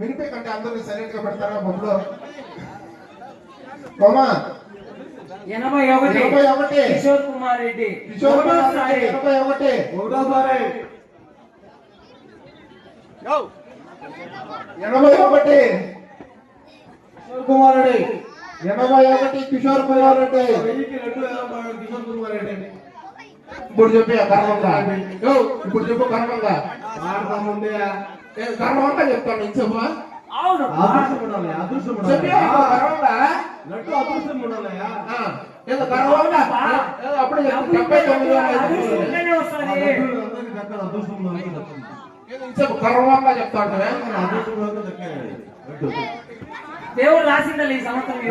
వినిపించండి, అందరూ సైలెంట్ గా పెడతారా బొమ్మలో. 81 కిషోర్ కుమార్ రెడ్డి. 81 ఒకటోసారి 81 కిషోర్ కుమార్ రెడ్డి. 81 కిషోర్ కుమార్ రెడ్డి. కిషోర్ కుమార్ రెడ్డి ఇప్పుడు చెప్పి కర్మంగా, ఇప్పుడు చెప్పు కర్మంగా కర్మంగా చెప్తాను. ఇంచెప్ప అప్పుడు 79 కర్మంగా చెప్తాను. దేవుడు రాసిందా ఈ సంవత్సరం.